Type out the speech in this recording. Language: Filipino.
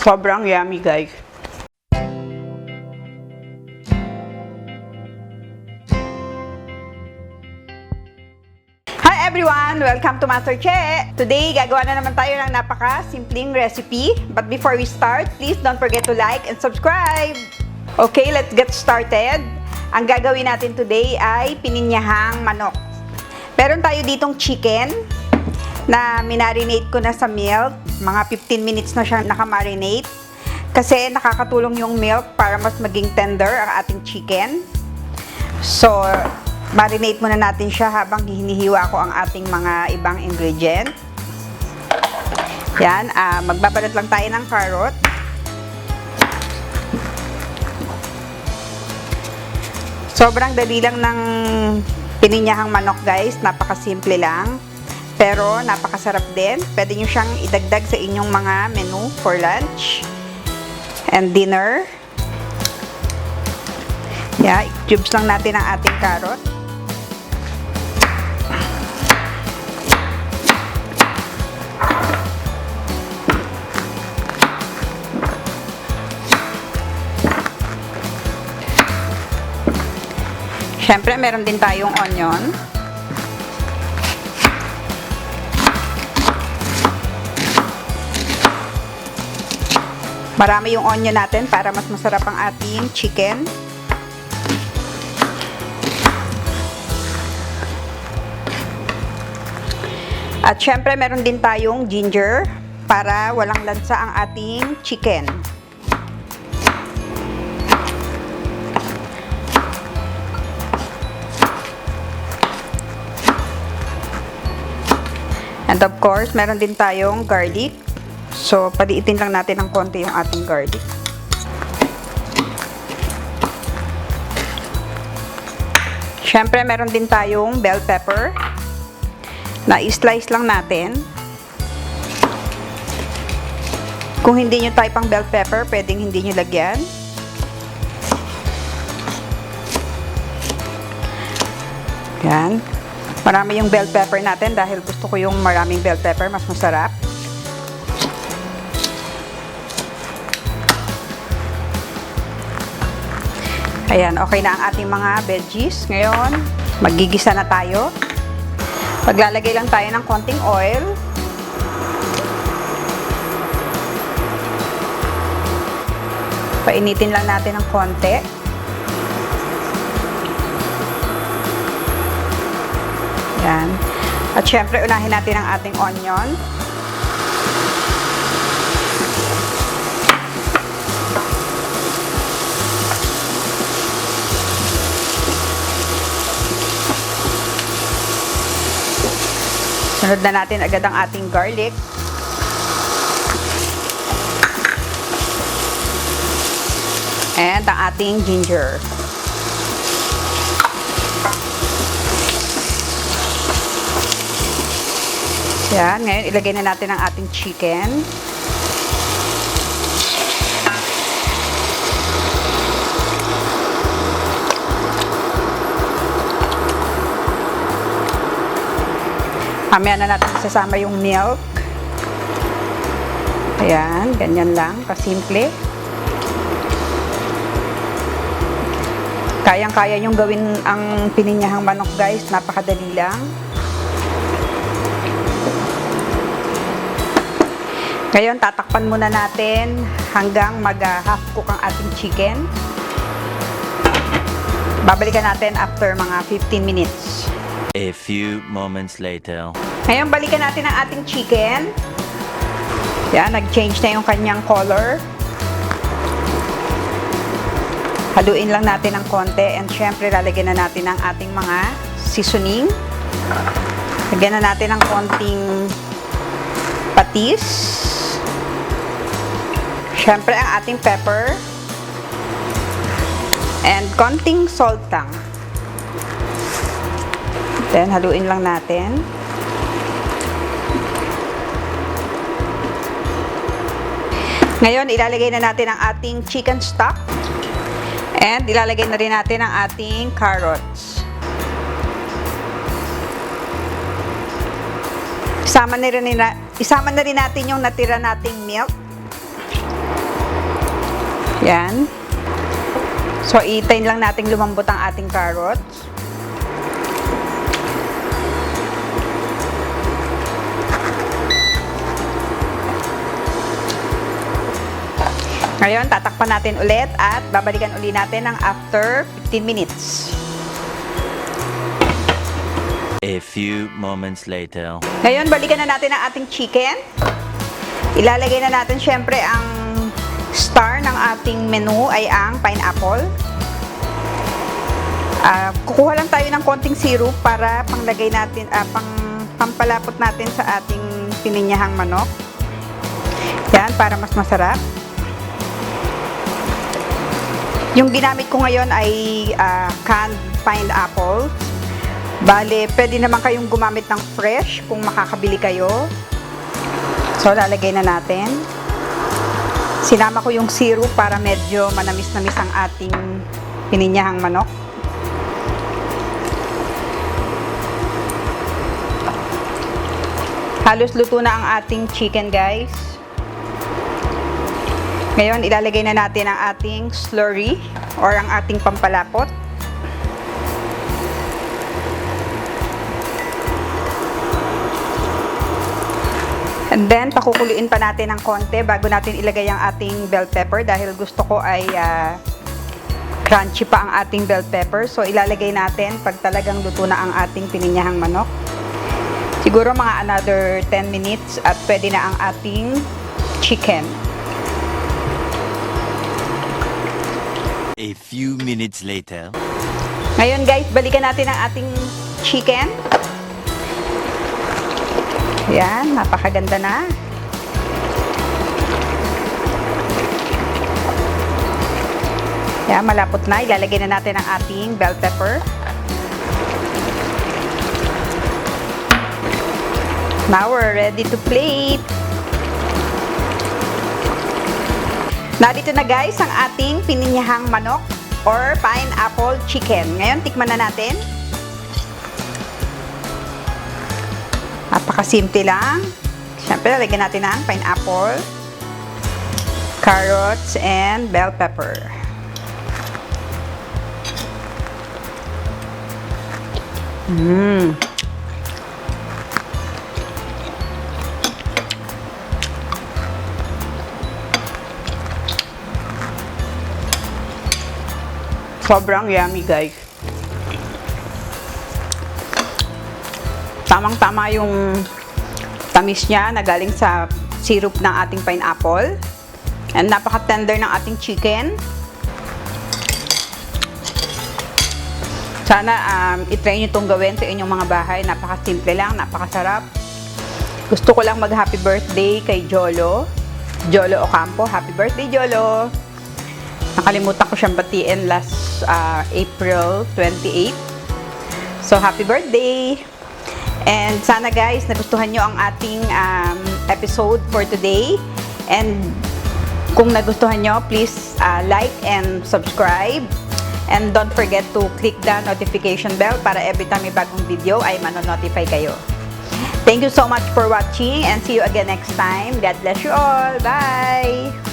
Sobrang yummy, guys. Hi everyone! Welcome to MasterChe! Today, gagawa na naman tayo ng napaka-simpleng recipe. But before we start, please don't forget to like and subscribe! Okay, let's get started. Ang gagawin natin today ay pininyahang manok. Meron tayo ditong chicken na minarinate ko na sa milk. Mga 15 minutes na siya nakamarinate. Kasi nakakatulong yung milk para mas maging tender ang ating chicken. So, marinate muna natin siya habang hinihiwa ko ang ating mga ibang ingredient. Yan, magbabalot lang tayo ng carrot. Sobrang dali lang ng pininyahang manok, guys. Napakasimple lang. Pero napakasarap din. Pwede nyo siyang idagdag sa inyong mga menu for lunch and dinner. Yeah, i-cubes lang natin ang ating carrot. Siyempre, meron din tayong onion. Marami yung onion natin para mas masarap ang ating chicken. At syempre, meron din tayong ginger para walang lansa ang ating chicken. And of course, meron din tayong garlic. So, paliitin lang natin ng konti yung ating garlic. Siyempre, meron din tayong bell pepper na i-slice lang natin. Kung hindi nyo type ang bell pepper, pwedeng hindi nyo lagyan. Yan. Marami yung bell pepper natin dahil gusto ko yung maraming bell pepper, mas masarap. Ayan, okay na ang ating mga veggies. Ngayon, maggigisa na tayo. Maglalagay lang tayo ng konting oil. Painitin lang natin ng konti. Ayan. At syempre, unahin natin ang ating onion. Sunod na natin agad ang ating garlic. And ang ating ginger. Yan, ngayon ilagay na natin ang ating chicken. Mamaya na natin isasama yung milk. Ayan, ganyan lang, kasimple. Kayang-kaya nyong gawin ang pininyahang manok, guys. Napakadali lang. Ngayon, tatakpan muna natin hanggang mag-half cook ang ating chicken. Babalikan natin after mga 15 minutes. A few moments later. Ngayon, balikan natin ang ating chicken. Yan, nag-change na yung kanyang color. Haluin lang natin ng konti. And syempre, lalagyan na natin ang ating mga seasoning. Lagyan na natin ng konting patis. Syempre, ang ating pepper. And konting salt lang. Then, haluin lang natin. Ngayon, ilalagay na natin ang ating chicken stock. And ilalagay na rin natin ang ating carrots. Isama na rin natin yung natira nating milk. Yan. So, iitayin lang natin lumambot ang ating carrots. Ngayon, tatakpan natin ulit at babalikan uli natin ng after 15 minutes. A few moments later. Ngayon, balikan na natin ang ating chicken. Ilalagay na natin syempre ang star ng ating menu ay ang pineapple. Kukuha lang tayo ng konting syrup para panglagay natin, pampalapot natin sa ating pininyahang manok. Yan, para mas masarap. Yung ginamit ko ngayon ay canned pineapple. Bale, pwede naman kayong gumamit ng fresh kung makakabili kayo. So, lalagay na natin. Sinama ko yung syrup para medyo manamis-namis ang ating pininyahang manok. Halos luto na ang ating chicken, guys. Ngayon, ilalagay na natin ang ating slurry or ang ating pampalapot. And then, pakukuluin pa natin ng konti bago natin ilagay ang ating bell pepper dahil gusto ko ay crunchy pa ang ating bell pepper. So, ilalagay natin pag talagang luto na ang ating pininyahang manok. Siguro mga another 10 minutes at pwede na ang ating chicken. A few minutes later. Ngayon guys, balikan natin ang ating chicken. Yan, napakaganda na. Yan, malapot na. Ilalagay na natin ang ating bell pepper. Now we're ready to plate. Narito na guys ang ating pininyahang manok or pineapple chicken. Ngayon, tikman na natin. Napakasimple lang. Siyempre, lalagyan natin ang pineapple, carrots, and bell pepper. Sobrang yummy, guys. Tamang-tama yung tamis niya na galing sa syrup ng ating pineapple. And napaka-tender ng ating chicken. Sana itry nyo itong gawin sa inyong mga bahay. Napaka-simple lang, napakasarap. Gusto ko lang mag-happy birthday kay Jolo. Jolo Ocampo. Happy birthday, Jolo! Nakalimutan ko siyang batiin last April 28. So, happy birthday! And sana guys, nagustuhan nyo ang ating episode for today. And kung nagustuhan nyo, please like and subscribe. And don't forget to click the notification bell para every time may bagong video ay manonotify kayo. Thank you so much for watching and see you again next time. God bless you all. Bye!